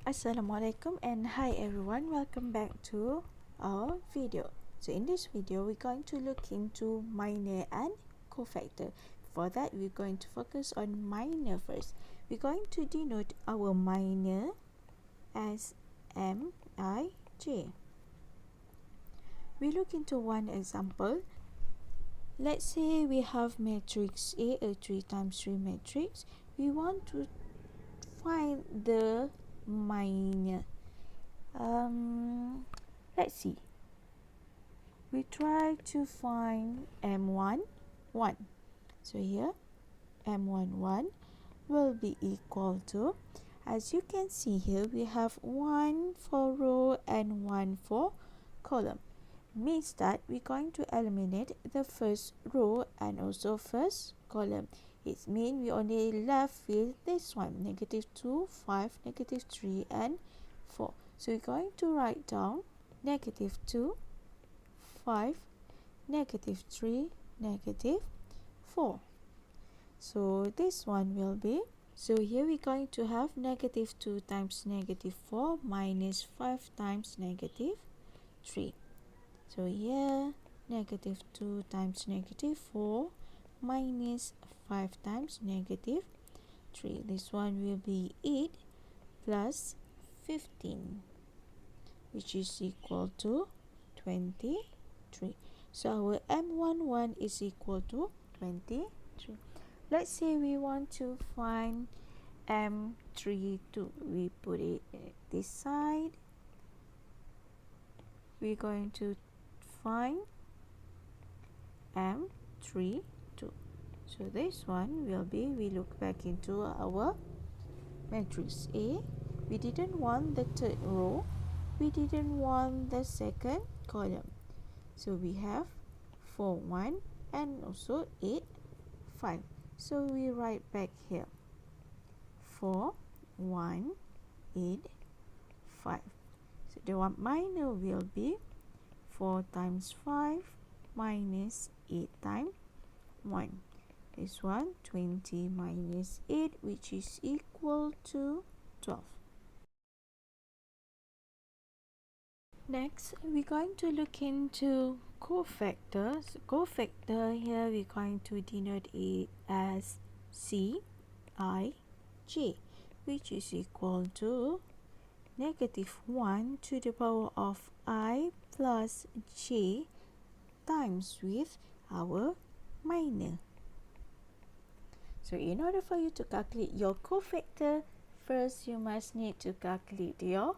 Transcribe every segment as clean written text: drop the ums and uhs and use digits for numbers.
Assalamualaikum and hi everyone, welcome back to our video. So in this video we're going to look into minor and cofactor. For that we're going to focus on minor first. We're going to denote our minor as Mij. We look into one example. Let's say we have matrix A, a 3 times 3 matrix. We want to find the minor. Let's see. We try to find M1 1. So here M1 1 will be equal to, as you can see here, we have 1 for row and 1 for column. Means that we're going to eliminate the first row and also first column. It means we only left with this one, -2, 5, -3 and 4. So we're going to write down -2, 5, -3, -4. So this one will be, so here we're going to have -2 times -4 minus 5 times -3. So here -2 times -4 minus 5 times -3. This one will be 8 plus 15, which is equal to 23. So our M11 is equal to 23. Let's say we want to find M32. We put it at this side. We're going to find M32. So this one will be, we look back into our matrix A. We didn't want the third row. We didn't want the second column. So we have 4, 1 and also 8, 5. So we write back here 4, 1, 8, 5. So the one minor will be 4 times 5 minus 8 times 1. This one 20 minus 8, which is equal to 12. Next, we're going to look into cofactors. Cofactor, here we're going to denote it as Cij, which is equal to -1 to the power of I plus j times with our minor. So in order for you to calculate your cofactor, first you must need to calculate your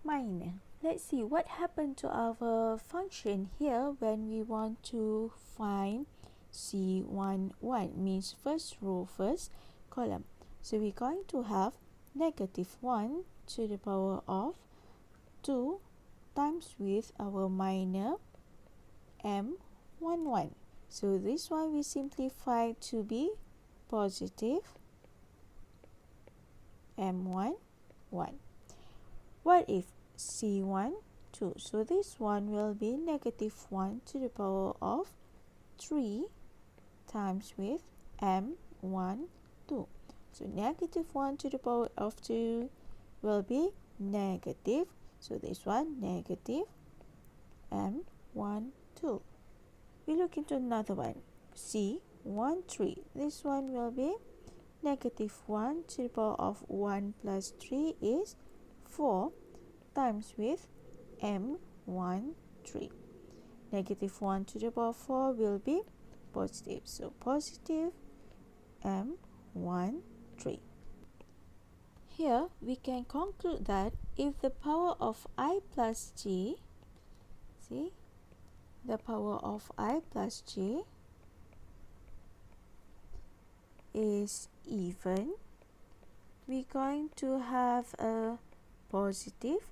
minor. Let's see what happened to our function here when we want to find C11, means first row, first column. So we're going to have -1 to the power of 2 times with our minor M11. So this one we simplify to be positive M11. What if C1, 2? So this one will be -1 to the power of 3 times with M12. So -1 to the power of 2 will be negative. So this one negative M12. We look into another one, C13. This one will be -1 to the power of 1 plus 3 is 4 times with M13. -1 to the power of 4 will be positive. So positive M13. Here we can conclude that if the power of I plus j, see, the power of I plus j is even, we're going to have a positive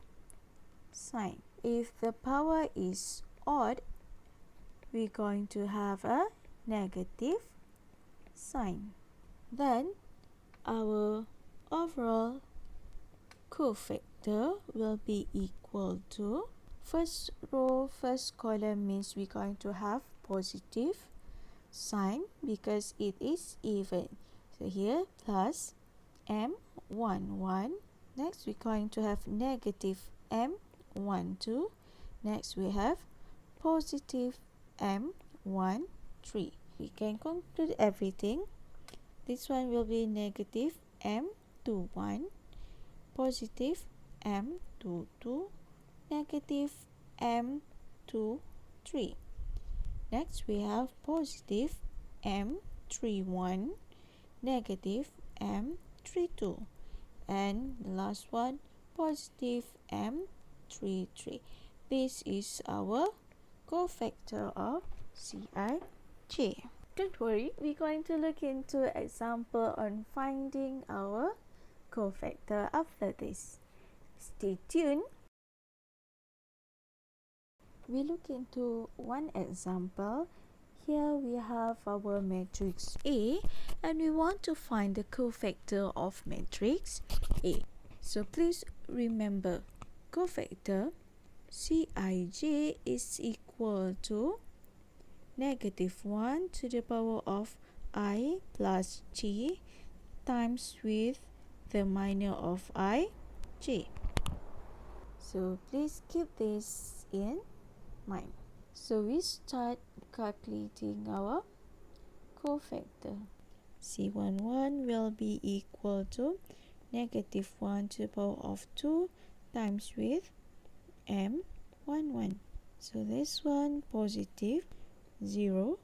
sign. If the power is odd, we're going to have a negative sign. Then our overall cofactor will be equal to, first row, first column means we're going to have positive sign because it is even. So here plus M11 Next, we're going to have negative m 1 2. Next, we have positive m 1 3. We can conclude everything. This one will be negative m 2 1, positive m 2 2, negative m 2 3. Next, we have positive m 3 1, negative m 3 2, and the last one, positive m 3 3. This is our cofactor of Cij. Don't worry, we're going to look into an example on finding our cofactor after this. Stay tuned. We look into one example. Here we have our matrix A and we want to find the cofactor of matrix A. So please remember, cofactor Cij is equal to negative 1 to the power of I plus j times with the minor of ij. So please keep this in mind. So we start calculating our cofactor. C11 will be equal to negative 1 to the power of 2 times with m11. So this one positive 0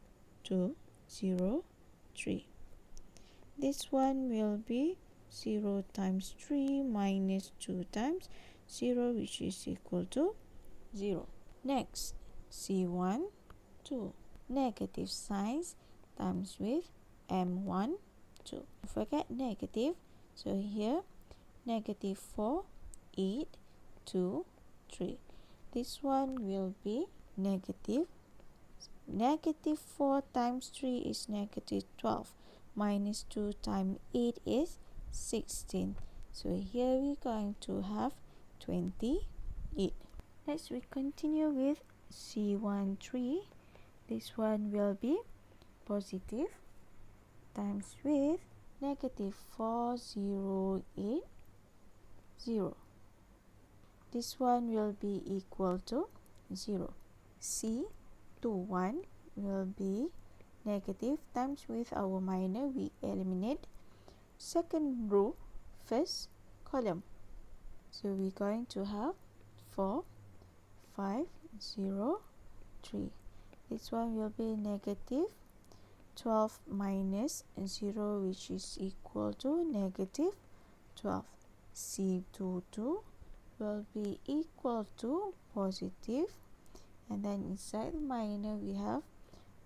2 0 3. This one will be 0 times 3 minus 2 times 0, which is equal to 0. Next, C1 2, negative signs times with m1 2. Don't forget negative, so here negative 4 8 2 3. This one will be negative 4 times 3 is negative 12, minus 2 times 8 is 16. So here we're going to have 28. Next, we continue with C13. This one will be positive times with negative 4 0 8 0. This one will be equal to 0. C21 will be negative times with our minor, we eliminate second row, first column. So we're going to have 4 5 0 3. This one will be negative 12 minus 0, which is equal to negative 12. C22 will be equal to positive, and then inside the minor we have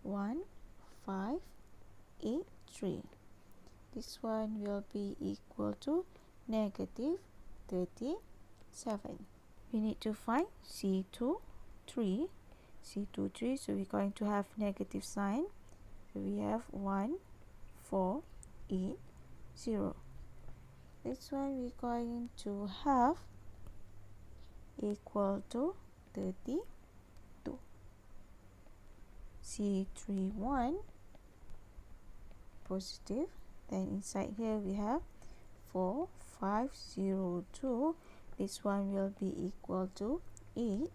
1 5 8 3. This one will be equal to negative 37. We need to find C23. C23, so we're going to have negative sign. So we have 1 4 8 0. This one we're going to have equal to 32. C31 positive, then inside here we have 4 5 0 2. This one will be equal to 8.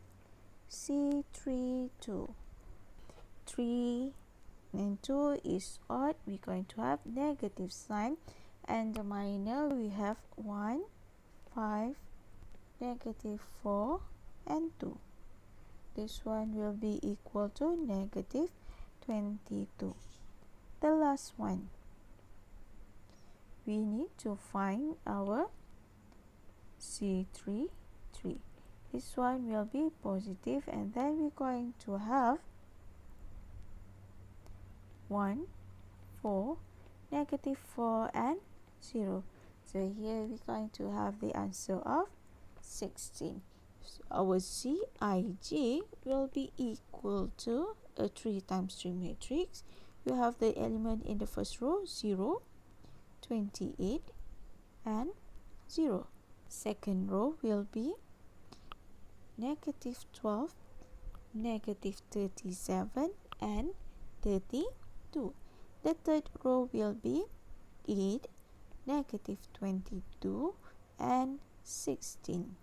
C32, 3 and 2 is odd, we're going to have negative sign, and the minor we have 1 5 negative 4 and 2. This one will be equal to negative 22. The last one, we need to find our C33. This one will be positive, and then we're going to have 1 4 negative 4 and 0. So here we're going to have the answer of 16. So our Cij will be equal to a 3 times 3 matrix. We have the element in the first row 0, 28 and 0. Second row will be negative 12, negative 37 and 32. The third row will be 8, negative 22 and 16.